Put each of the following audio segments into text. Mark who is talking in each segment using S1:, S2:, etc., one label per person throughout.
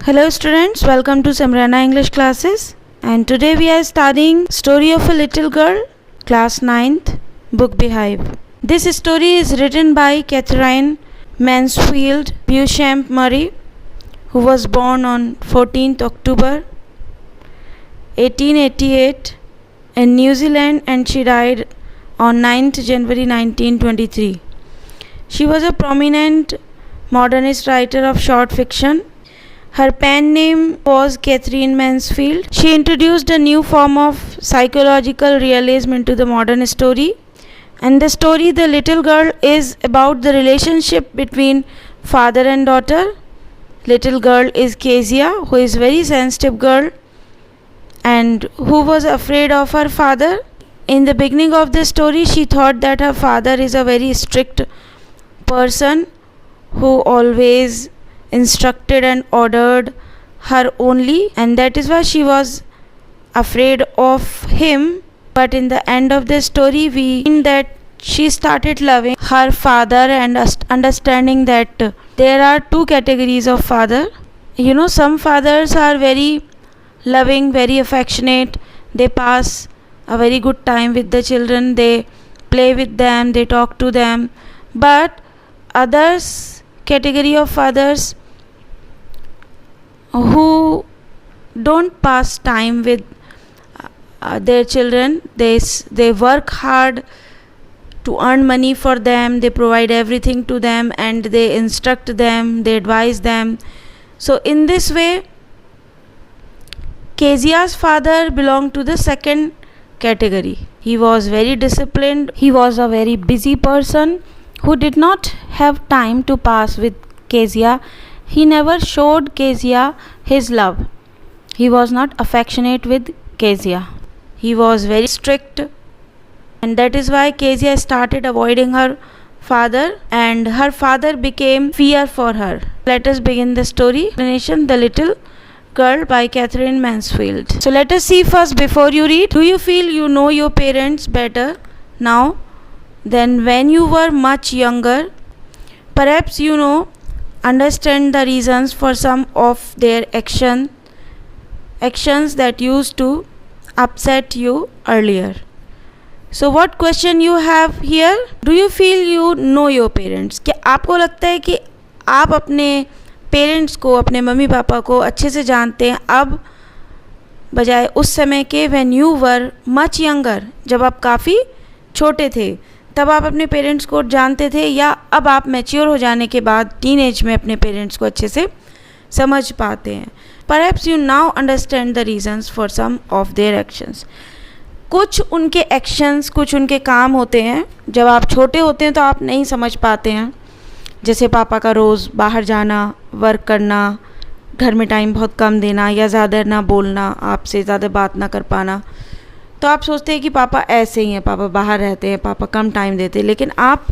S1: Hello students, welcome to Samrana English classes, and today we are studying Story of a Little Girl, class 9th, book Beehive. This story is written by Catherine Mansfield Beauchamp Murray, who was born on 14th October 1888 in New Zealand, and she died on 9th January 1923. She was a prominent modernist writer of short fiction. Her pen name was Catherine Mansfield. She introduced a new form of psychological realism into the modern story. And the story, The Little Girl, is about the relationship between father and daughter. Little girl is Kezia, who is a very sensitive girl and who was afraid of her father. In the beginning of the story, she thought that her father is a very strict person who always instructed and ordered her only, and that is why she was afraid of him. But in the end of the story, we find that she started loving her father and understanding that there are two categories of father. Some fathers are very loving, very affectionate. They pass a very good time with the children, they play with them, they talk to them. But others category of fathers who don't pass time with their children, they work hard to earn money for them, they provide everything to them, and they instruct them, they advise them. So in this way, Kezia's father belonged to the second category. He was very disciplined, he was a very busy person who did not have time to pass with Kezia. He never showed Kezia his love. He was not affectionate with Kezia. He was very strict, and that is why Kezia started avoiding her father, and her father became fear for her. Let us begin the story. Explanation: The Little Girl by Catherine Mansfield. So let us see first, before you read, do you feel you know your parents better now than when you were much younger? Perhaps understand the reasons for some of their actions that used to upset you earlier. So what question you have here? Do you feel you know your parents? क्या आपको लगता है कि आप अपने parents को, अपने mummy papa को अच्छे से जानते हैं अब बजाय उस समय के when you were much younger, जब आप काफ़ी छोटे थे तब आप अपने पेरेंट्स को जानते थे, या अब आप मैच्योर हो जाने के बाद टीनेज में अपने पेरेंट्स को अच्छे से समझ पाते हैं? Perhaps you now understand the reasons for some of their actions. कुछ उनके एक्शंस, कुछ उनके काम होते हैं जब आप छोटे होते हैं तो आप नहीं समझ पाते हैं, जैसे पापा का रोज़ बाहर जाना, वर्क करना, घर में टाइम बहुत कम देना, या ज़्यादा ना बोलना, आपसे ज़्यादा बात ना कर पाना. तो आप सोचते हैं कि पापा ऐसे ही हैं, पापा बाहर रहते हैं, पापा कम टाइम देते हैं. लेकिन आप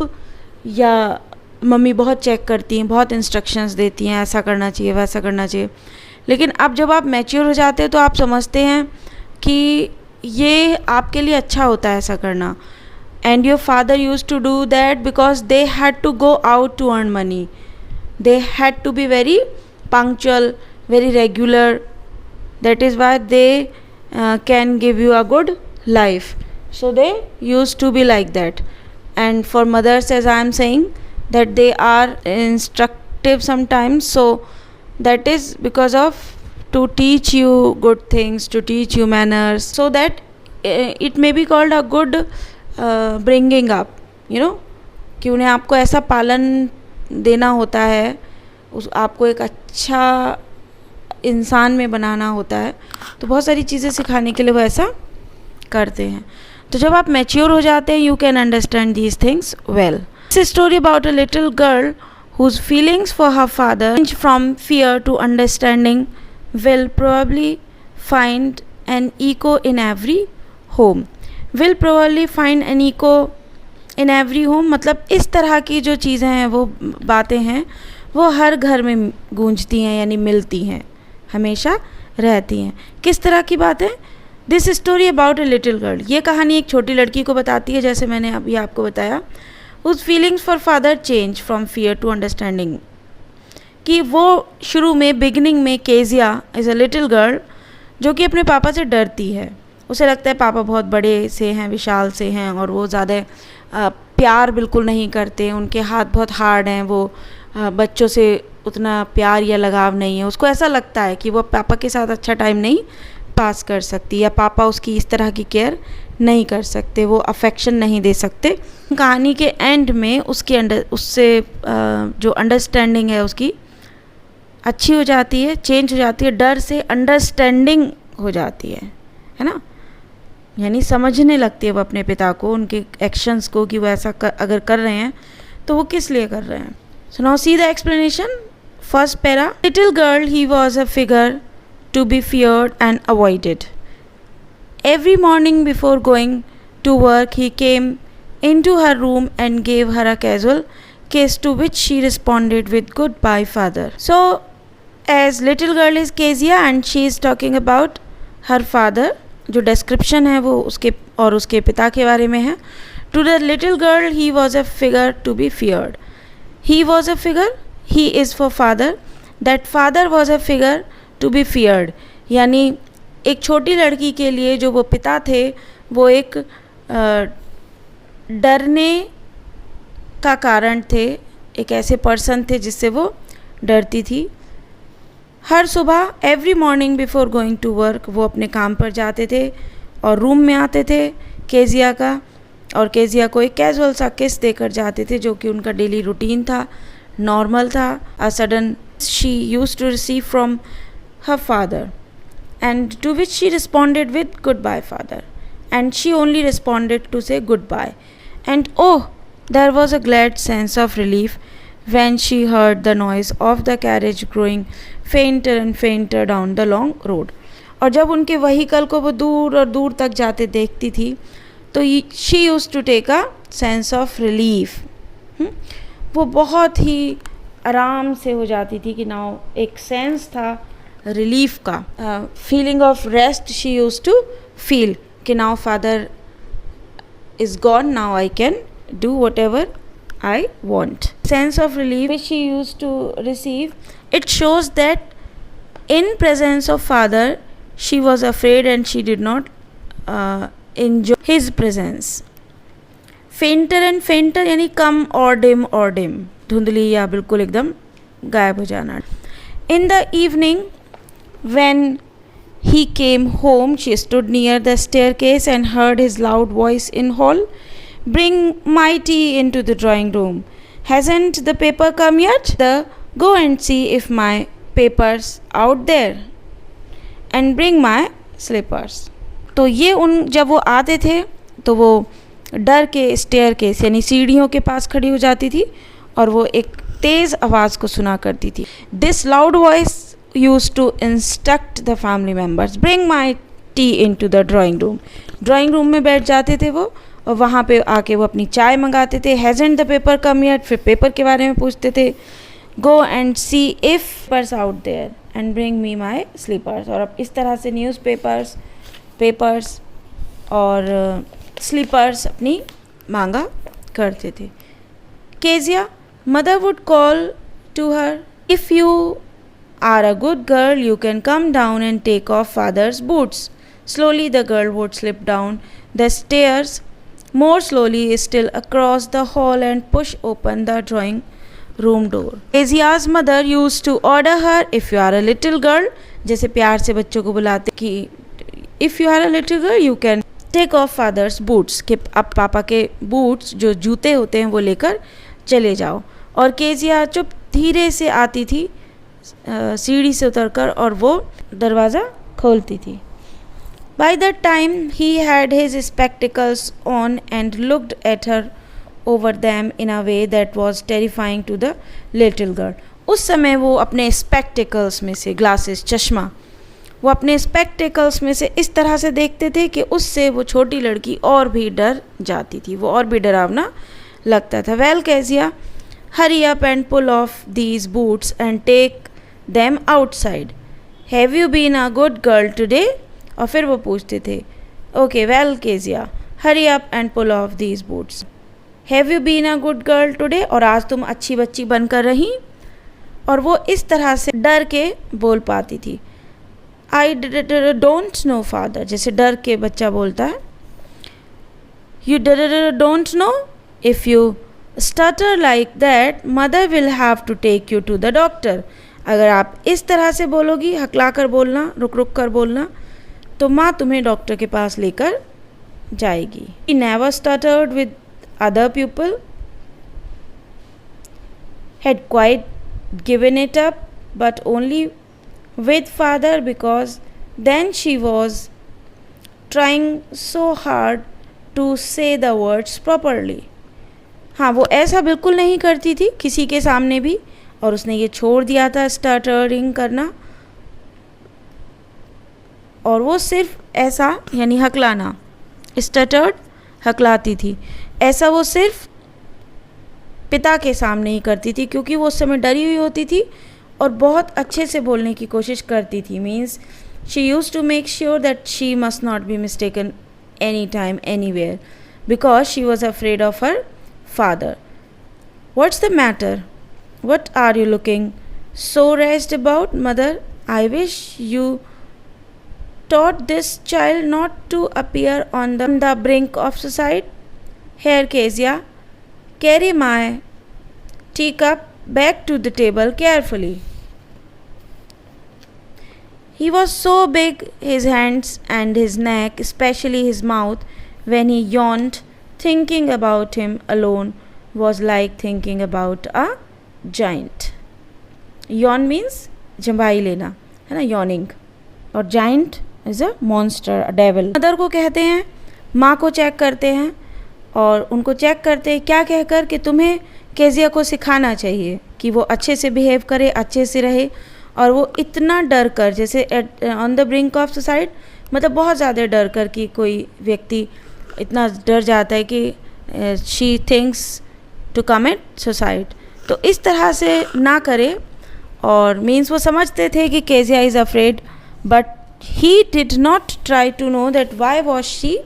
S1: या मम्मी बहुत चेक करती हैं, बहुत इंस्ट्रक्शंस देती हैं, ऐसा करना चाहिए, वैसा करना चाहिए. लेकिन अब जब आप मैच्योर हो जाते हैं तो आप समझते हैं कि ये आपके लिए अच्छा होता है ऐसा करना. And your father use to do that because they had to go out to earn money. They had to be very punctual, very regular. That is why they can give you a good life. So they used to be like that. And for mothers, as I am saying, that they are instructive sometimes, so that is because of to teach you good things, to teach you manners, so that it may be called a good bringing up, कि उन्हें आपको ऐसा पालन देना होता है, आपको एक अच्छा इंसान में बनाना होता है, तो बहुत सारी चीज़ें सिखाने के लिए वो ऐसा करते हैं. तो जब आप मैच्योर हो जाते हैं, you can understand these things well. This story about a little girl whose feelings for her father range from fear to understanding will probably find an echo in every home. Will probably find an echo in every home मतलब इस तरह की जो चीज़ें हैं, वो बातें हैं, वो हर घर में गूंजती हैं, यानी मिलती हैं, हमेशा रहती हैं. किस तरह की बातें? This story about a little girl, ये कहानी एक छोटी लड़की को बताती है, जैसे मैंने अभी आपको बताया. whose feelings for father change from fear to understanding, कि वो शुरू में बिगिनिंग में Kezia is a little girl जो कि अपने पापा से डरती है। उसे लगता है पापा बहुत बड़े से हैं, विशाल से हैं और वो ज़्यादा प्यार बिल्कुल नहीं करते, उनके हाथ बहुत हार्ड हैं, वो बच्चों से उतना प्यार या लगाव नहीं है। उसको ऐसा लगता है कि वो पापा के साथ अच्छा टाइम नहीं पास कर सकती या पापा उसकी इस तरह की केयर नहीं कर सकते, वो अफेक्शन नहीं दे सकते। कहानी के एंड में उससे जो अंडरस्टैंडिंग है उसकी अच्छी हो जाती है, चेंज हो जाती है, डर से अंडरस्टैंडिंग हो जाती है ना, यानी समझने लगती है वो अपने पिता को, उनके एक्शंस को कि वो ऐसा अगर कर रहे हैं तो वो किस लिए कर रहे हैं। So now see the explanation. First para, little girl he was a figure to be feared and avoided. Every morning before going to work, he came into her room and gave her a casual kiss, to which she responded with goodbye, father. So, as little girl is Kezia and she is talking about her father, जो description है वो उसके और उसके पिता के बारे में है. To the little girl, he was a figure to be feared. He was a figure, he is for father. That father was a figure to be feared, यानी एक छोटी लड़की के लिए जो वो पिता थे वो एक डरने का कारण थे, एक ऐसे पर्सन थे जिससे वो डरती थी। हर सुबह every morning before going to work वो अपने काम पर जाते थे और रूम में आते थे केजिया का, और केजिया को एक कैजुअल सा किस देकर जाते थे जो कि उनका डेली रूटीन था, नॉर्मल था। A sudden she used to receive from her father, and to which she responded with goodbye, father, and she only responded to say goodbye. And oh, there was a glad sense of relief when she heard the noise of the carriage growing fainter and fainter down the long road. और जब उनके vehicle को वो दूर और दूर तक जाते देखती थी तो she used to take a sense of relief. वो बहुत ही आराम से हो जाती थी कि नाउ एक सेंस था रिलीफ का, feeling of rest she use to feel कि now father is gone, now I can do whatever I want. Sense of relief which she use to receive, it shows that in presence of father she was afraid and she did not enjoy his presence. Fainter and fainter यानी कम और dim, धुंधली या बिल्कुल एकदम गायब हो जाना. In the evening when he came home, she stood near the staircase and heard his loud voice in hall, "Bring my tea into the drawing room. Hasn't the paper come yet? Go and see if my paper's out there and bring my slippers." तो ये जब वो आते थे तो वो डर के स्टेयरकेस यानी सीढ़ियों के पास खड़ी हो जाती थी और वो एक तेज़ आवाज़ को सुना करती थी. This loud voice use to instruct the family members, bring my tea into the drawing room. Drawing room में बैठ जाते थे वो और वहाँ पे आके वो अपनी चाय मंगाते थे. Hasn't the paper come yet, फिर पेपर के बारे में पूछते थे. Go and see if papers out there and bring me my slippers. और अब इस तरह से न्यूज़ पेपर्स और स्लीपर्स अपनी मांगा करते थे. Kezia, mother would call to her, if you are a good girl you can come down and take off father's boots. Slowly the girl would slip down the stairs more slowly still across the hall and push open the drawing room door. Kezia's mother used to order her, if you are a little girl, जैसे प्यार से बच्चों को बुलाते कि if you are a little girl you can take off father's boots, कि अब पापा के बूट्स जो जूते होते हैं वो लेकर चले जाओ. और केजिया चुप धीरे से आती थी सीढ़ी से उतरकर और वो दरवाज़ा खोलती थी. By that time he had his spectacles on and looked at her over them in a way that was terrifying to the little girl. उस समय वो अपने स्पेक्टिकल्स में से, ग्लासेस, चश्मा, वो अपने स्पेक्टिकल्स में से इस तरह से देखते थे कि उससे वो छोटी लड़की और भी डर जाती थी, वो और भी डरावना लगता था. Well, Kezia, hurry up and pull off these boots and take them outside. Have you been a good girl today? और फिर वो पूछते थे, Okay, well, Kezia, hurry up and pull off these boots. Have you been a good girl today? और आज तुम अच्छी बच्ची बनकर रही. और वो इस तरह से डर के बोल पाती थी। आई डोंट नो फादर, जैसे डर के बच्चा बोलता है। You don't know, if you stutter like that mother will have to take you to the doctor. अगर आप इस तरह से बोलोगी, हकला कर बोलना, रुक रुक कर बोलना, तो माँ तुम्हें डॉक्टर के पास लेकर जाएगी। He never stuttered with other people, had quite given it up, but only with father, because then she was trying so hard to say the words properly. हाँ, वो ऐसा बिल्कुल नहीं करती थी किसी के सामने भी, और उसने ये छोड़ दिया था स्टटरिंग करना, और वो सिर्फ ऐसा यानी हकलाना, स्टटर्ड हकलाती थी, ऐसा वो सिर्फ पिता के सामने ही करती थी, क्योंकि वो उस समय डरी हुई होती थी और बहुत अच्छे से बोलने की कोशिश करती थी। Means she use to make sure that she must not be mistaken any time anywhere, because she was afraid of her father. What's the matter? What are you looking so raised about, mother? I wish you taught this child not to appear on the brink of suicide. Here, Kezia, carry my teacup back to the table carefully. He was so big, his hands and his neck, especially his mouth, when he yawned. Thinking about him alone was like thinking about a giant. Yawn means जंभाई लेना, है ना, yawning, और giant is a monster, a devil. Mother को कहते हैं, माँ को check करते हैं, और उनको चेक करते हैं क्या कहकर कि तुम्हें केजिया को सिखाना चाहिए कि वो अच्छे से बिहेव करे, अच्छे से रहे, और वो इतना डर कर, जैसे on the brink of suicide, मतलब बहुत ज़्यादा डर कर कि कोई व्यक्ति इतना डर जाता है कि she thinks to commit suicide, तो इस तरह से ना करे। और मीन्स वो समझते थे कि Kezia is afraid, but he did not try to know that why was she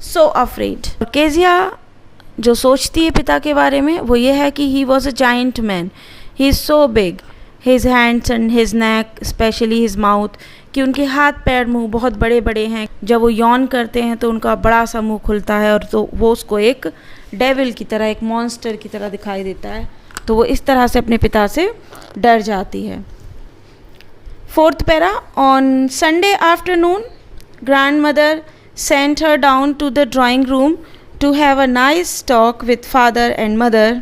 S1: so afraid. Kezia जो सोचती है पिता के बारे में वो ये है कि he was a giant man, he is so big, his hands and his neck, specially his mouth, कि उनके हाथ पैर मुंह बहुत बड़े बड़े हैं। जब वो यौन करते हैं तो उनका बड़ा सा मुंह खुलता है, और तो वो उसको एक डेविल की तरह, एक मॉन्स्टर की तरह दिखाई देता है, तो वो इस तरह से अपने पिता से डर जाती है। Fourth para, on Sunday afternoon grandmother sent her down to the drawing room to have a nice talk with father and mother,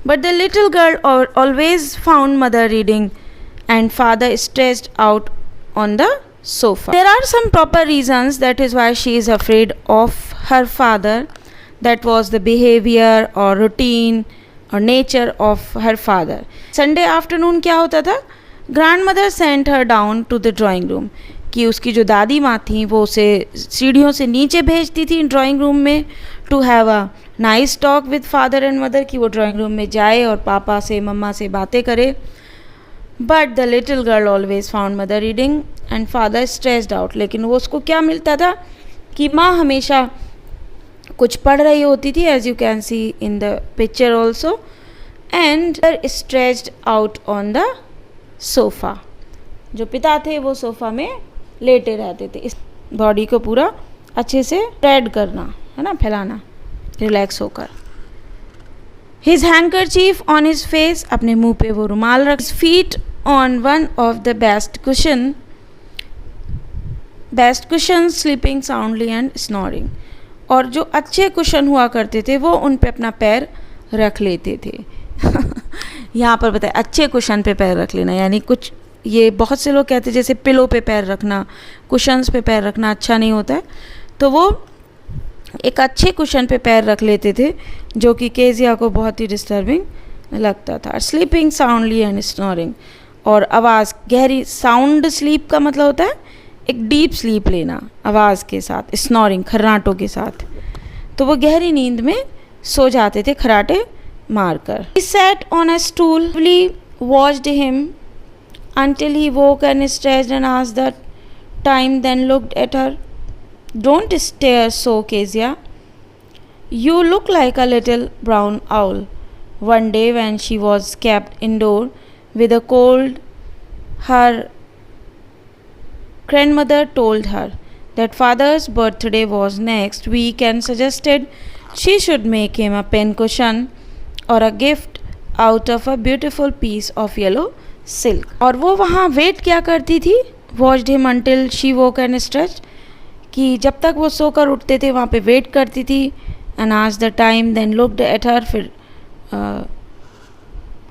S1: but the little girl always found mother reading and father stretched out on the sofa. There are some proper reasons that is why she is afraid of her father. That was the behavior or routine or nature of her father. Sunday afternoon क्या होता था, grandmother sent her down to the drawing room, कि उसकी जो दादी माँ थी वो उसे सीढ़ियों से नीचे भेजती थी ड्राइंग रूम में, to have a nice talk with father and mother, कि वो ड्राइंग रूम में जाए और पापा से मम्मा से बातें करे। But the little girl always found mother reading and father stressed out, लेकिन वो उसको क्या मिलता था कि माँ हमेशा कुछ पढ़ रही होती थी, as you can see in the picture also, and stretched out on the sofa. जो पिता थे वो सोफ़ा में लेटे रहते थे, इस बॉडी को पूरा अच्छे से स्प्रेड करना, है ना, फैलाना, रिलैक्स होकर। His handkerchief on his face, अपने मुंह पे वो रुमाल रख, feet on one of the best cushion sleeping soundly and snoring, और जो अच्छे कुशन हुआ करते थे वो उन पे अपना पैर रख लेते थे। यहाँ पर बताए अच्छे कुशन पे पैर रख लेना, यानी कुछ ये बहुत से लोग कहते हैं जैसे पिलो पे पैर रखना, कुशन्स पे पैर रखना अच्छा नहीं होता है, तो वो एक अच्छे कुशन पे पैर रख लेते थे, जो कि केजिया को बहुत ही डिस्टर्बिंग लगता था। स्लीपिंग साउंडली एंड स्नोरिंग, और आवाज़ गहरी, साउंड स्लीप का मतलब होता है एक डीप स्लीप लेना आवाज़ के साथ, स्नोरिंग खर्राटों के साथ, तो वो गहरी नींद में सो जाते थे खराटे मारकर। He sat on a stool, watched him until he woke and stretched and asked the time, then looked at her. Don't stare so, Kezia. You look like a little brown owl. One day when she was kept indoor with a cold, her grandmother told her that father's birthday was next week and suggested she should make him a pincushion or a gift out of a beautiful piece of yellow silk. और वो वहाँ wait क्या करती थी? Watched him until she woke and stretched. कि जब तक वो सोकर उठते थे वहाँ पे वेट करती थी. And asked the time, then looked at her. फिर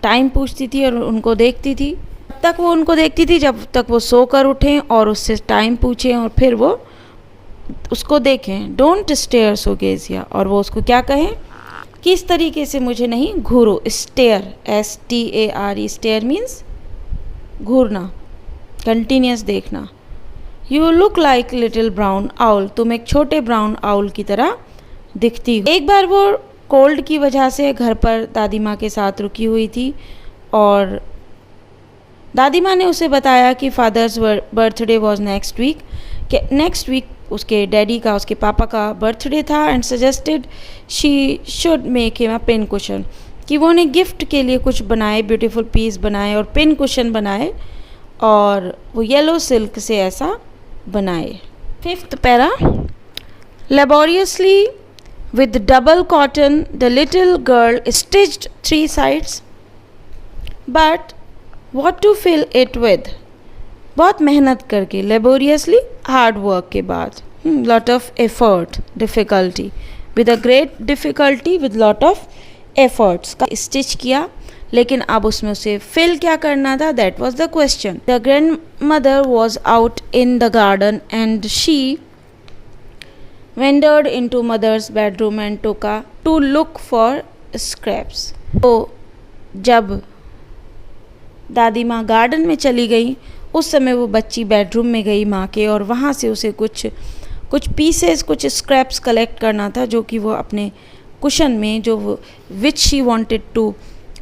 S1: टाइम पूछती थी और उनको देखती थी. तब तक वो उनको देखती थी जब तक वो सोकर उठें और उससे टाइम पूछें और फिर वो उसको देखें. डोंट स्टेयर सो गेजिया. और वो उसको क्या कहें कि इस तरीके से मुझे नहीं घूरो. Stare, STARE. स्टेयर मीन्स घूरना, कंटिन्यूस देखना. You look like little brown owl. तुम एक छोटे ब्राउन आउल की तरह दिखती हो. एक बार वो कोल्ड की वजह से घर पर दादी माँ के साथ रुकी हुई थी और दादी माँ ने उसे बताया कि father's birthday was next week. कि नेक्स्ट वीक उसके डैडी का, उसके पापा का बर्थडे था. And suggested she should make him a pin cushion. कि वो उन्हें गिफ्ट के लिए कुछ बनाए, ब्यूटीफुल पीस बनाए और पिन कुशन बनाए और वो येलो सिल्क से ऐसा बनाए. 5th para. Laboriously with double cotton the little girl stitched 3 sides, but what to fill it with? बहुत मेहनत करके, laboriously hard work के बाद, lot of effort, difficulty, with a great difficulty, with lot of efforts का stitch किया. लेकिन अब उसमें उसे फिल क्या करना था? That was the question. The grandmother was out in the garden and she wandered into mother's bedroom and to look for scraps. तो जब दादी माँ गार्डन में चली गई उस समय वो बच्ची बेडरूम में गई माँ के और वहाँ से उसे कुछ पीसेस, कुछ स्क्रैप्स कलेक्ट करना था जो कि वो अपने कुशन में, जो which she wanted to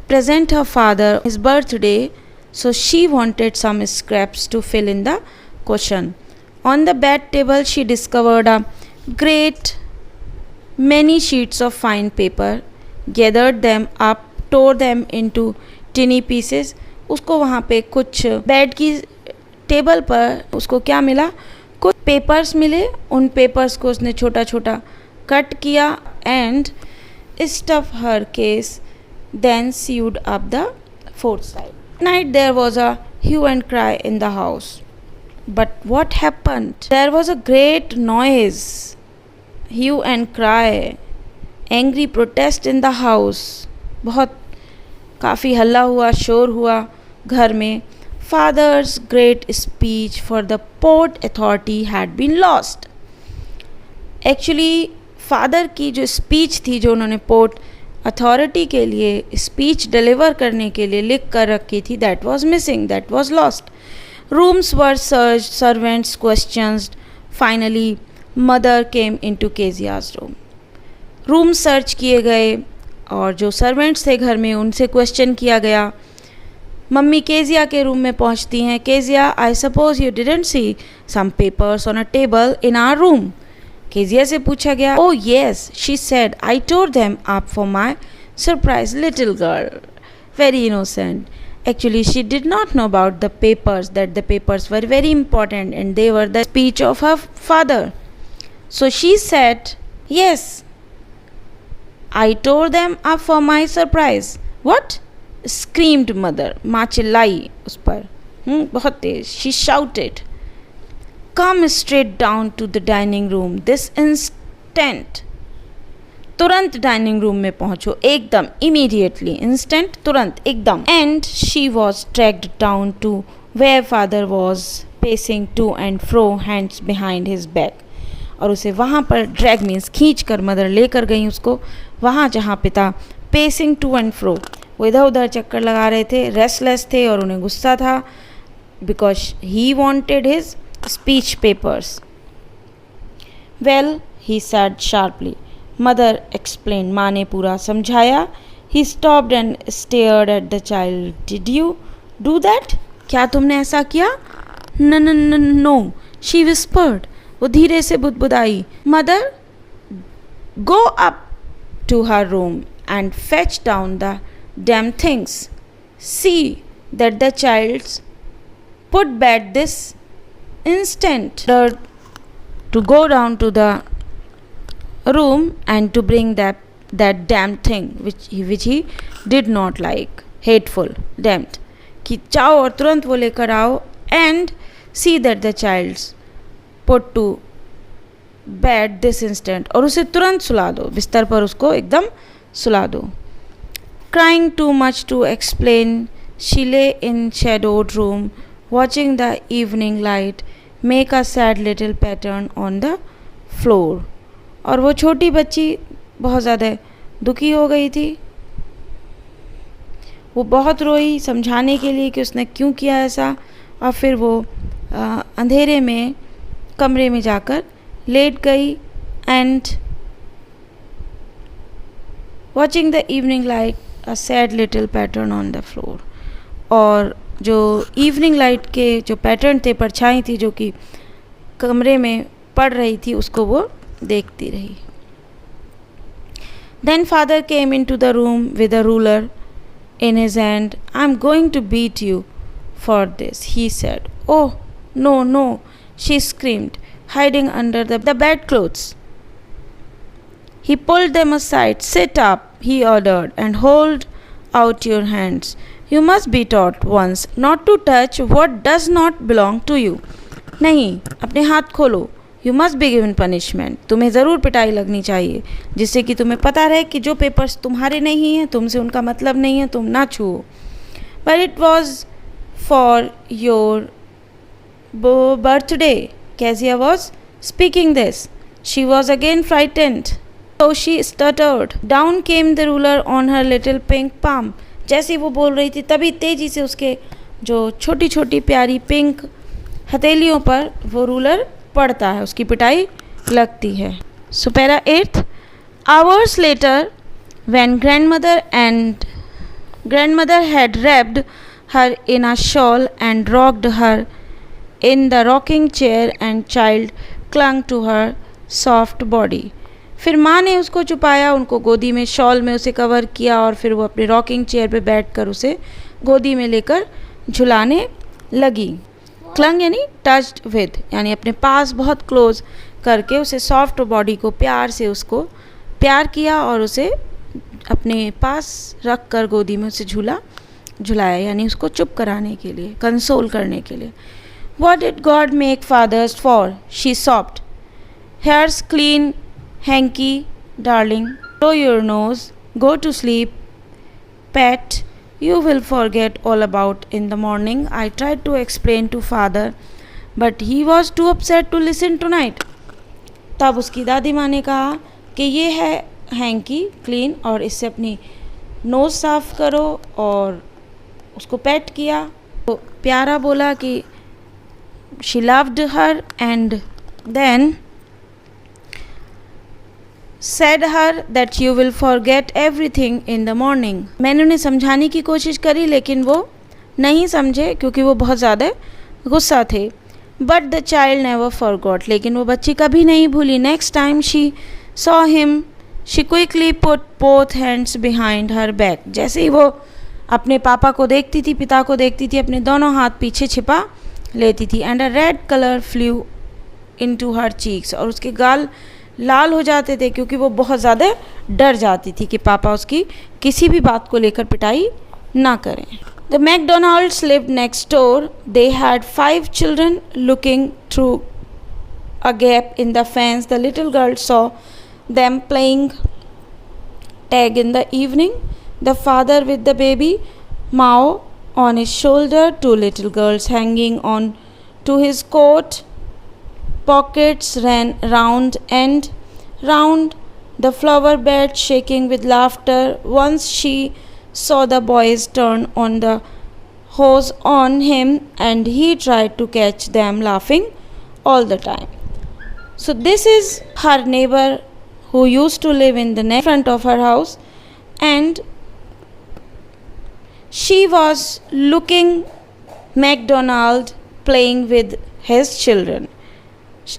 S1: present her father his birthday, so she wanted some scraps to fill in the cushion. On the bed table she discovered a great many sheets of fine paper, gathered them up, tore them into tiny pieces. उसको वहाँ पे कुछ bed की table पर उसको क्या मिला? कुछ पेपर्स मिले. उन पेपर्स को उसने छोटा छोटा कट किया and stuffed her case, then sewed up the 4th side. Night there was a hue and cry in the house. But what happened? There was a great noise, hue and cry, angry protest in the house. बहुत काफ़ी हल्ला हुआ, शोर हुआ घर में. Father's great speech for the port authority had been lost. Actually father की जो स्पीच थी, जो उन्होंने पोर्ट अथॉरिटी के लिए स्पीच डिलीवर करने के लिए लिख कर रखी थी, that was missing, that was lost. Rooms were searched, servants questioned. Finally, mother came into Kezia's room. Room search किए गए और जो सर्वेंट्स थे घर में उनसे क्वेश्चन किया गया. मम्मी केजिया के रूम में पहुंचती हैं. Kezia, I suppose you didn't see some papers on a table in our room. Kezia से पूछा गया. Oh yes, she said, I tore them up for my surprise little girl. Very innocent. Actually, she did not know about the papers, that the papers were very important and they were the speech of her father. So she said, yes, I tore them up for my surprise. What? Screamed mother. माँ चिल्लाई उस पर बहुत तेज. She shouted, come straight down to the dining room this instant. तुरंत dining room में पहुंचो, एकदम, immediately, instant, तुरंत, एकदम. And she was tracked down to where father was pacing to and fro, hands behind his back. और उसे वहाँ पर ड्रैग मीन्स खींच कर मदर लेकर गई उसको वहाँ जहाँ पिता पेसिंग टू एंड फ्रो, वो इधर उधर चक्कर लगा रहे थे, रेस्टलेस थे और उन्हें गुस्सा था because he wanted his speech papers. Well, he said sharply. Mother explain, माँ ने पूरा समझाया. He stopped and stared at the child. Did you do that? क्या तुमने ऐसा किया? No, she whispered. वो धीरे से बुदबुदाई. Mother, go up to her room and fetch down the damn things. See that the child's put bed this instant. To go down to the room and to bring that damn thing which he did not like. Hateful, damned. कि जाओ और तुरंत वो लेकर आओ and see that the child's put to bed this instant. और उसे तुरंत सुला दो, बिस्तर पर उसको एकदम सुला दो. Crying too much to explain, she lay in shadowed room, watching the evening light make a sad little pattern on the floor. और वो छोटी बच्ची बहुत ज़्यादा दुखी हो गई थी. वो बहुत रोई समझाने के लिए कि उसने क्यों किया ऐसा, और फिर वो अंधेरे में कमरे में जाकर लेट गई. And watching the evening light a sad little pattern on the floor. और जो इवनिंग लाइट के जो पैटर्न थे, परछाई थी जो कि कमरे में पड़ रही थी, उसको वो देखती रही. Then father came into the room with a ruler in his hand. I'm going to beat you for this, he said. Oh, no, no, she screamed, hiding under the bedclothes. He pulled them aside. Sit up, he ordered, and hold out your hands. You must be taught once not to touch what does not belong to you. नहीं, अपने हाथ खोलो. You must be given punishment. तुम्हें ज़रूर पिटाई लगनी चाहिए, जिससे कि तुम्हें पता रहे कि जो पेपर्स तुम्हारे नहीं हैं, तुमसे उनका मतलब नहीं है, तुम ना छुओ. But it was for your birthday. Kezia was speaking this. She was again frightened. So she stuttered. Down came the ruler on her little pink palm. जैसे वो बोल रही थी, तभी तेजी से उसके जो छोटी छोटी प्यारी पिंक हथेलियों पर वो रूलर पड़ता है, उसकी पिटाई लगती है. So para 8th. Hours later, when grandmother had wrapped her in a shawl and rocked her in the rocking chair and child clung to her soft body. फिर माँ ने उसको छुपाया, उनको गोदी में शॉल में उसे कवर किया, और फिर वो अपने रॉकिंग चेयर पे बैठकर उसे गोदी में लेकर झुलाने लगी. क्लंग यानी टच्ड विद, यानी अपने पास बहुत क्लोज करके उसे सॉफ्ट बॉडी को प्यार से उसको प्यार किया और उसे अपने पास रख कर गोदी में उसे झुलाया, यानी उसको चुप कराने के लिए, कंसोल करने के लिए. What did God make fathers for? She sobbed. Here's clean hanky, darling. Blow your nose. Go to sleep. Pet. You will forget all about in the morning. I tried to explain to father, but he was too upset to listen tonight. तब उसकी दादी माँ ने कहा कि ये है hanky clean, और इससे अपनी नोज़ साफ़ करो, और उसको पैट किया. तो प्यारा बोला कि she loved her and then said her that you will forget everything in the morning. मैंने उन्हें समझाने की कोशिश करी, लेकिन वो नहीं समझे क्योंकि वो बहुत ज़्यादा गुस्सा थे. But the child never forgot. लेकिन वो बच्ची कभी नहीं भूली. Next time she saw him, she quickly put both hands behind her back. जैसे ही वो अपने पापा को देखती थी, पिता को देखती थी, अपने दोनों हाथ पीछे छिपा लेती थी. And a red color flew into her cheeks. और उसके गाल लाल हो जाते थे क्योंकि वो बहुत ज़्यादा डर जाती थी कि पापा उसकी किसी भी बात को लेकर पिटाई ना करें. The McDonalds lived next door. They had 5 children. Looking through a gap in the fence, the little girl saw them playing tag in the evening. The father with the baby Mao on his shoulder, 2 little girls hanging on to his coat pockets ran round and round the flower bed, shaking with laughter. Once she saw the boys turn on the hose on him, and he tried to catch them laughing all the time. So this is her neighbor who used to live in the front of her house, and she was looking MacDonald playing with his children.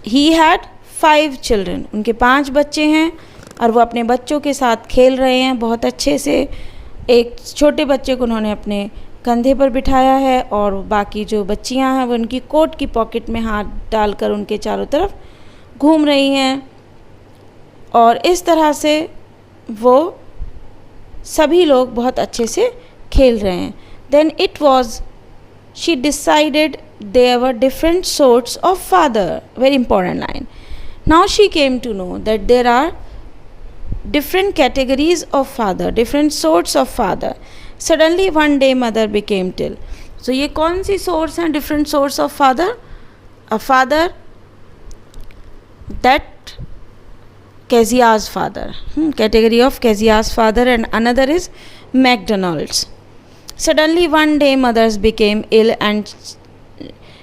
S1: He had 5 children. उनके 5 बच्चे हैं और वो अपने बच्चों के साथ खेल रहे हैं बहुत अच्छे से. एक छोटे बच्चे को उन्होंने अपने कंधे पर बिठाया है और बाकी जो बच्चियां हैं वो उनकी कोट की पॉकेट में हाथ डालकर उनके चारों तरफ घूम रही हैं और इस तरह से वो सभी लोग बहुत अच्छे से खेल रहे हैं. Then it was she decided there were different sorts of father. Very important line. Now she came to know that there are different categories of father, different sorts of father. Suddenly one day mother became ill. So ये कौन सी source हैं different sorts of father? A father that Kezia's father, category of Kezia's father, and another is McDonald's. Suddenly one day mothers became ill and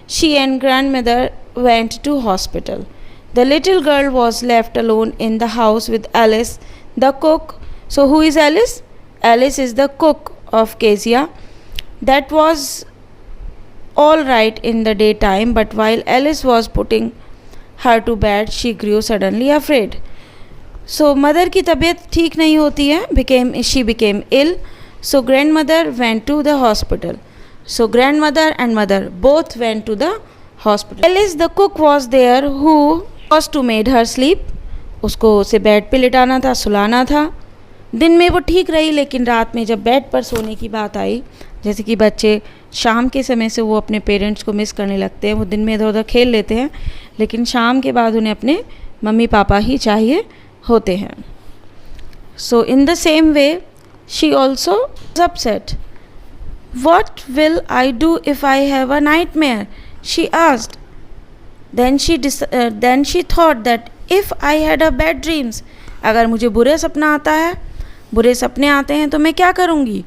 S1: she and grandmother went to hospital. The little girl was left alone in the house with Alice, the cook. So who is Alice? Alice is the cook of Kezia. That was all right in the daytime, but while Alice was putting her to bed, she grew suddenly afraid. So mother की तबीयत ठीक नहीं होती है, she became ill. So grandmother went to the hospital. So grandmother and mother both went to the hospital. Alice the cook was there who was to make her sleep. उसको उसे bed पे लिटाना था, सुलाना था. दिन में वो ठीक रही, लेकिन रात में जब बेड पर सोने की बात आई, जैसे कि बच्चे शाम के समय से वो अपने पेरेंट्स को मिस करने लगते हैं, वो दिन में इधर उधर खेल लेते हैं, लेकिन शाम के बाद उन्हें अपने मम्मी पापा ही चाहिए होते हैं. So in the same way she also upset. What will I do if I have a nightmare? She asked. Then she thought that if I had a bad dreams, अगर मुझे बुरे सपना आता है, बुरे सपने आते हैं तो मैं क्या करूँगी?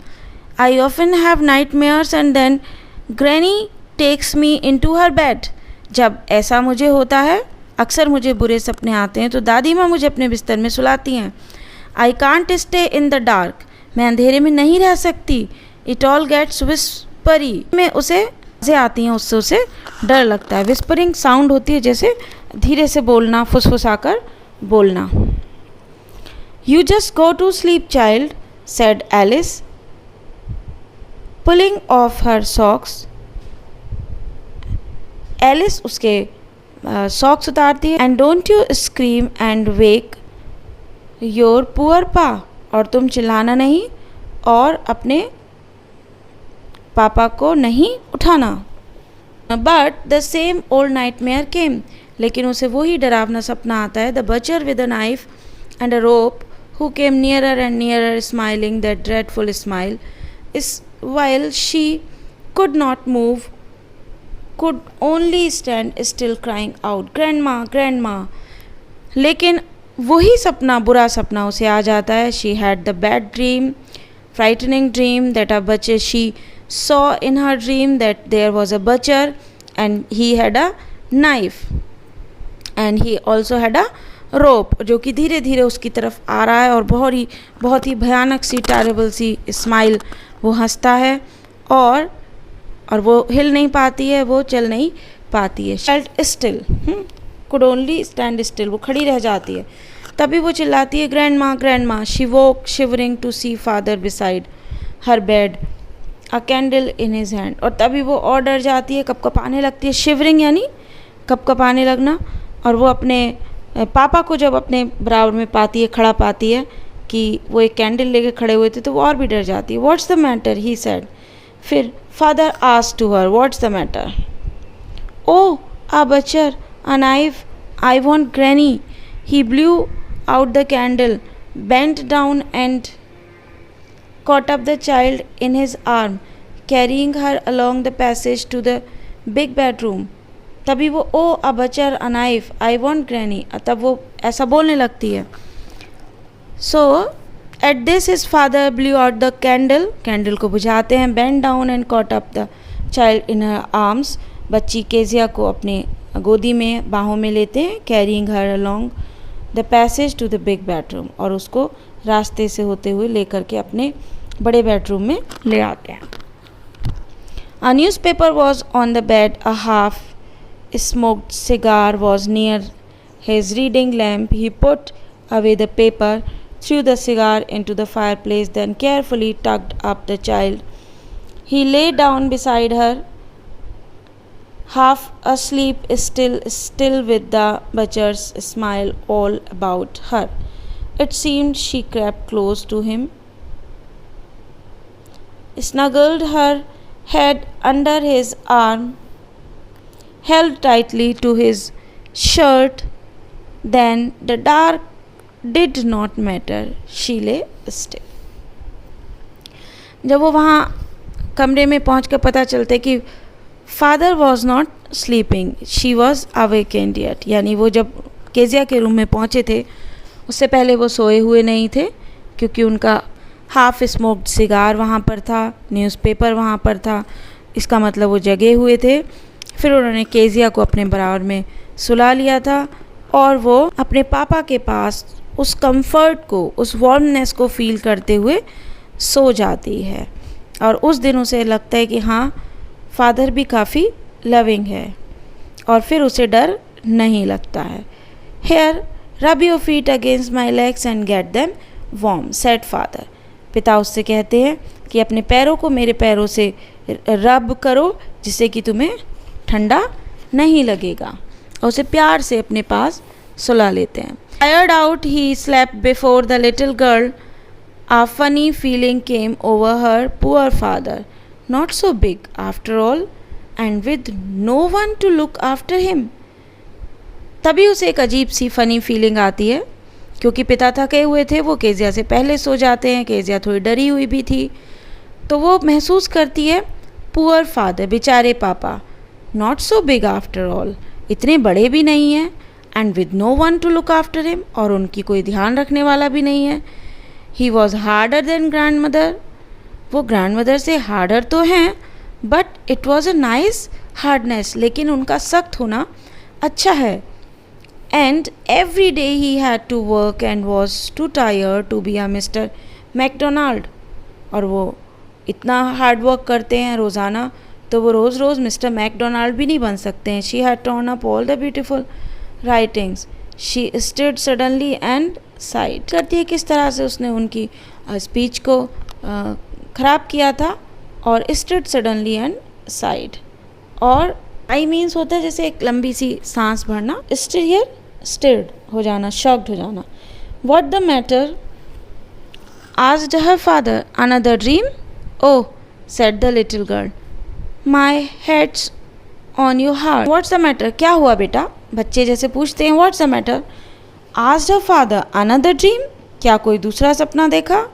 S1: I often have nightmares and then Granny takes me into her bed. जब ऐसा मुझे होता है, अक्सर मुझे बुरे सपने आते हैं तो दादी माँ मुझे अपने बिस्तर में सुलाती हैं. I can't stay in the dark. मैं अंधेरे में नहीं रह सकती. It all gets whispery. में उसे से आती हैं, उससे उसे डर लगता है. विस्परिंग साउंड होती है जैसे धीरे से बोलना, फुसफुसाकर बोलना. You just go to sleep, child, said Alice, pulling off her socks. Alice उसके सॉक्स उतारती है. And don't you scream and wake your poor pa. और तुम चिल्लाना नहीं और अपने पापा को नहीं उठाना. But the same old nightmare came. लेकिन उसे वही डरावना सपना आता है. The butcher with a knife and a rope who came nearer and nearer smiling that dreadful smile is while she could not move, could only stand still crying out, grandma grandma. लेकिन वही सपना, बुरा सपना उसे आ जाता है. She had the bad dream, frightening dream that a butcher, she saw in her dream that there was a butcher and he had a knife and he also had a rope, जो कि धीरे धीरे उसकी तरफ आ रहा है और बहुत ही भयानक सी टेरेबल सी स्माइल, वो हंसता है और वो हिल नहीं पाती है, वो चल नहीं पाती है. Held still, could only stand still, वो खड़ी रह जाती है. तभी वो चिल्लाती है grandma grandma. She woke shivering to see father beside her bed, a candle in his hand. और तभी वो और डर जाती है, कपकपाने लगती है. शिवरिंग यानी कपकपाने लगना. और वो अपने पापा को जब अपने बराबर में पाती है, खड़ा पाती है कि वो एक कैंडल लेके खड़े हुए थे, तो वो और भी डर जाती है. What's the matter, he said. फिर father asked to her, what's the matter? Oh a butcher, a knife, I want granny. He blew out the candle, bent down and caught up the child in his arm, carrying her along the passage to the big bedroom. तभी वो oh a butcher, a knife, I want granny, तब वो ऐसा बोलने लगती है. So at this his father blew out the candle, candle को बुझाते हैं. Bend down and caught up the child in her arms, बच्ची केजिया को अपने गोदी में, बाहों में लेते हैं. Carrying her along the passage to the big bedroom, और उसको रास्ते से होते हुए लेकर के अपने बड़े बेडरूम में ले आते हैं. A newspaper was on the bed, a half smoked cigar was near his reading lamp. He put away the paper, threw the cigar into the fireplace, then carefully tucked up the child. He lay down beside her, half asleep, still with the butcher's smile all about her. It seemed she crept close to him, snuggled her head under his arm, held tightly to his shirt. Then the dark did not matter. She lay still. जब वो वहाँ कमरे में पहुँच कर पता चलता है कि father was not sleeping, she was awakened yet, यानी वो जब केजिया के रूम में पहुँचे थे उससे पहले वो सोए हुए नहीं थे, क्योंकि उनका हाफ स्मोक्ड सिगार वहाँ पर था, न्यूज़पेपर वहाँ पर था, इसका मतलब वो जगे हुए थे. फिर उन्होंने केजिया को अपने बराबर में सुला लिया था और वो अपने पापा के पास उस कंफर्ट को, उस वार्मनेस को फील करते हुए सो जाती है. और उस दिन उसे लगता है कि हाँ, फादर भी काफ़ी लविंग है और फिर उसे डर नहीं लगता है. Here rub your feet against my legs and get them warm said father. पिता उससे कहते हैं कि अपने पैरों को मेरे पैरों से रब करो जिससे कि तुम्हें ठंडा नहीं लगेगा, और उसे प्यार से अपने पास सुला लेते हैं. Tired out, he slept before the little girl. A funny feeling came over her poor father. Not so big after all, and with no one to look after him. तभी उसे एक अजीब सी फनी फीलिंग आती है, क्योंकि पिता थके हुए थे, वो केजिया से पहले सो जाते हैं. केजिया थोड़ी डरी हुई भी थी, तो वो महसूस करती है पुअर फादर, बेचारे पापा. Not so big after all, इतने बड़े भी नहीं हैं. And with no one to look after him, और उनकी कोई ध्यान रखने वाला भी नहीं है. He was harder than grandmother, वो ग्रैंड मदर से हार्डर तो हैं, but it was a nice hardness, लेकिन उनका सख्त होना अच्छा है. And every day he had to work and was too tired to be a mister McDonald, और वो इतना हार्ड वर्क करते हैं रोज़ाना, तो वो रोज़ रोज़ मिस्टर मैकडोनाल्ड भी नहीं बन सकते हैं. She had turn up all the beautiful writings. She stood suddenly and side. करती है किस तरह से उसने उनकी स्पीच को ख़राब किया था, और स्टूड सडनली एंड साइड, और आई मीन्स होता है जैसे एक लंबी सी सांस भरना. स्टिर्ड हो जाना, शॉक्ड हो जाना. What the matter asked her father. Another dream? Oh, said the little girl. My head's on your heart. What's the matter, क्या हुआ बेटा? बच्चे जैसे पूछते हैं what's the matter. Asked her father. Another dream, क्या कोई दूसरा सपना देखा?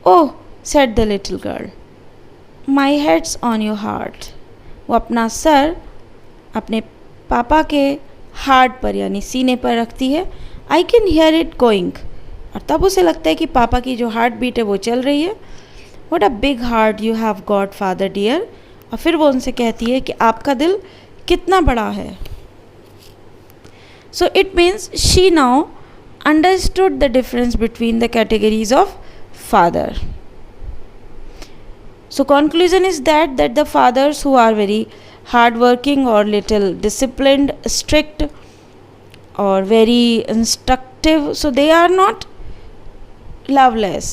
S1: Oh, said the little girl. My head's on your heart. वो अपना सर अपने पापा के हार्ट पर यानी सीने पर रखती है. I can hear it going, और तब उसे लगता है कि पापा की जो हार्ट बीट है वो चल रही है. What a big heart you have got father dear. और फिर वो उनसे कहती है कि आपका दिल कितना बड़ा है. So it means she now understood the difference between the categories of father. So conclusion is that the fathers who are very hardworking or little disciplined, strict or very instructive, so they are not loveless.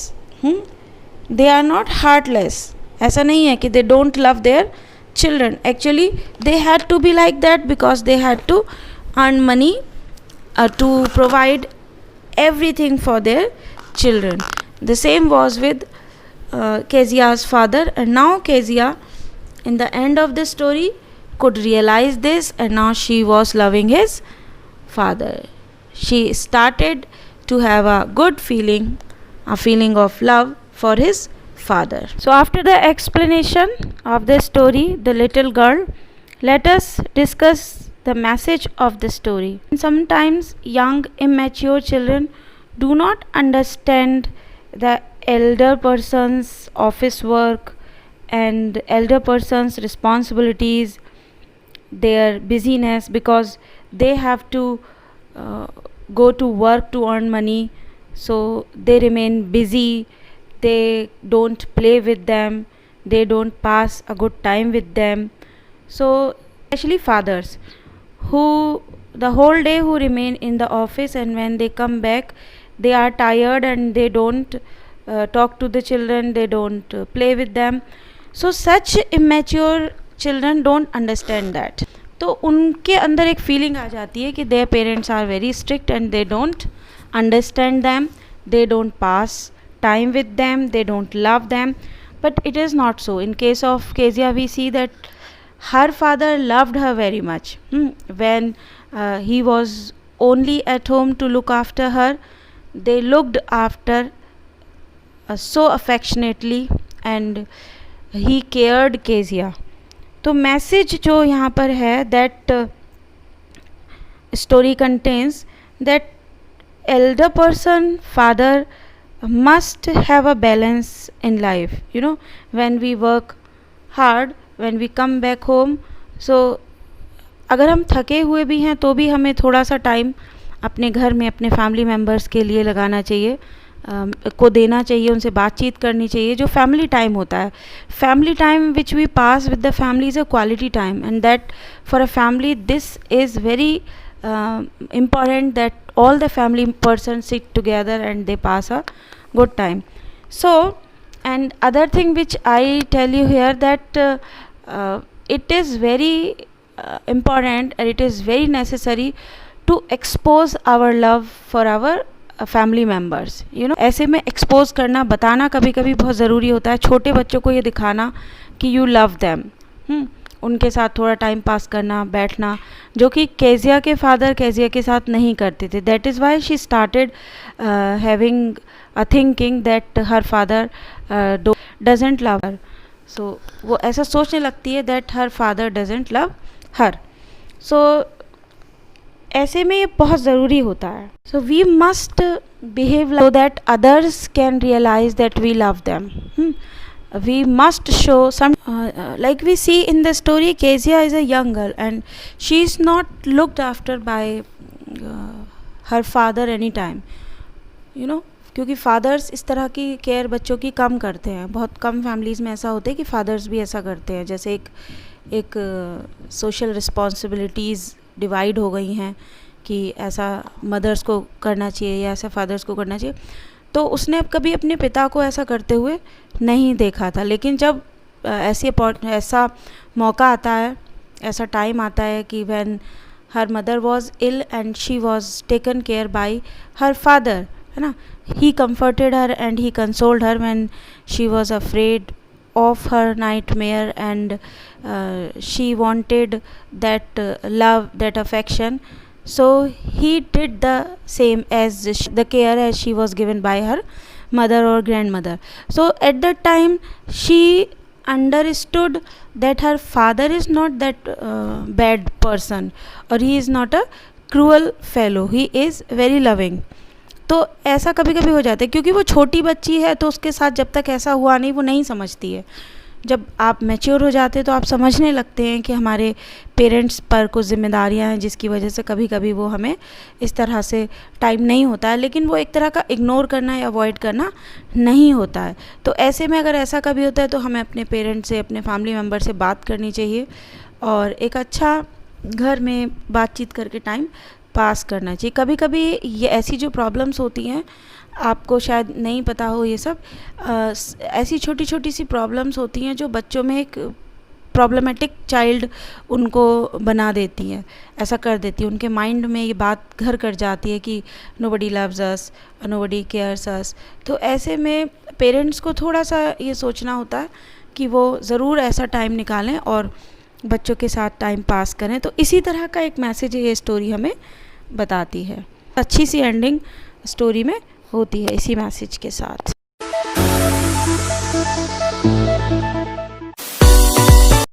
S1: They are not heartless. ऐसा नहीं है कि they don't love their children. Actually they had to be like that because they had to earn money to provide everything for their children. The same was with Kezia's father, and now Kezia in the end of the story could realize this, and now she was loving his father. She started to have a good feeling, a feeling of love for his father. So after the explanation of the story, the little girl, let us discuss the message of the story. Sometimes young immature children do not understand the elder person's office work and elder person's responsibilities, their busyness, because they have to go to work to earn money, so they remain busy, they don't play with them, they don't pass a good time with them. So especially fathers who the whole day who remain in the office, and when they come back they are tired and they don't talk to the children, they don't play with them. So such immature children don't understand that. तो उनके अंदर एक feeling आ जाती है कि their parents are very strict and they don't understand them, they don't pass time with them, they don't love them. But it is not so. In case of Kezia, we see that her father loved her very much. When he was only at home to look after her, they looked after so affectionately and he cared Kezia. तो message जो यहाँ पर है, that story contains that elder person, father, must have a balance in life. You know, when we work hard, when we come back home, so अगर हम थके हुए भी हैं तो भी हमें थोड़ा सा टाइम अपने घर में अपने फैमिली मेम्बर्स के लिए लगाना चाहिए, को देना चाहिए, उनसे बातचीत करनी चाहिए. जो फैमिली टाइम होता है, family time which we pass with the family is a quality time, and that for a family this is very important that all the family persons sit together and they pass a good time. So, and other thing which I tell you here, that it is very important and it is very necessary to expose our love for our family members. You know, ऐसे में expose करना, बताना कभी कभी बहुत ज़रूरी होता है. छोटे बच्चों को ये दिखाना कि you love them, उनके साथ थोड़ा टाइम पास करना, बैठना, जो कि केजिया के फादर केजिया के साथ नहीं करते थे. That is why she started having a thinking that her father doesn't love her. So वो ऐसा सोचने लगती है that her father doesn't love her. So ऐसे में ये बहुत ज़रूरी होता है. So we must behave so that others can realise that we love them. We must show some like we see in the story, Kezia is a young girl and she is not looked after by her father any time, you know, क्योंकि fathers इस तरह की care बच्चों की कम करते हैं. बहुत कम families में ऐसा होता है कि फादर्स भी ऐसा करते हैं. जैसे एक सोशल रिस्पॉन्सिबिलिटीज़ डिवाइड हो गई हैं कि ऐसा मदर्स को करना चाहिए या ऐसा फादर्स को करना चाहिए. तो उसने अब कभी अपने पिता को ऐसा करते हुए नहीं देखा था. लेकिन जब ऐसा मौका आता है, ऐसा टाइम आता है कि when her mother was ill and she was taken care by her father, है ना, he comforted her and he consoled her when she was afraid of her nightmare and she wanted that love, that affection. So he did the same as the care as she was given by her mother or grandmother. So at that time she understood that her father is not that bad person or he is not a cruel fellow, he is very loving. तो ऐसा कभी कभी हो जाता है क्योंकि वो छोटी बच्ची है, तो उसके साथ जब तक ऐसा हुआ नहीं वो नहीं समझती है. जब आप मैच्योर हो जाते हैं तो आप समझने लगते हैं कि हमारे पेरेंट्स पर कुछ जिम्मेदारियां हैं जिसकी वजह से कभी कभी वो हमें इस तरह से टाइम नहीं होता है. लेकिन वो एक तरह का इग्नोर करना या अवॉइड करना नहीं होता है. तो ऐसे में अगर ऐसा कभी होता है तो हमें अपने पेरेंट्स से, अपने फैमिली मेम्बर से बात करनी चाहिए और एक अच्छा घर में बातचीत करके टाइम पास करना चाहिए. कभी कभी ये ऐसी जो प्रॉब्लम्स होती हैं, आपको शायद नहीं पता हो, ये सब ऐसी छोटी छोटी सी प्रॉब्लम्स होती हैं जो बच्चों में एक प्रॉब्लमेटिक चाइल्ड उनको बना देती हैं, ऐसा कर देती है. उनके माइंड में ये बात घर कर जाती है कि nobody loves us, nobody cares us. तो ऐसे में पेरेंट्स को थोड़ा सा ये सोचना होता है कि वो ज़रूर ऐसा टाइम निकालें और बच्चों के साथ टाइम पास करें. तो इसी तरह का एक मैसेज ये स्टोरी हमें बताती है. अच्छी सी एंडिंग स्टोरी में होती है इसी मैसेज के साथ.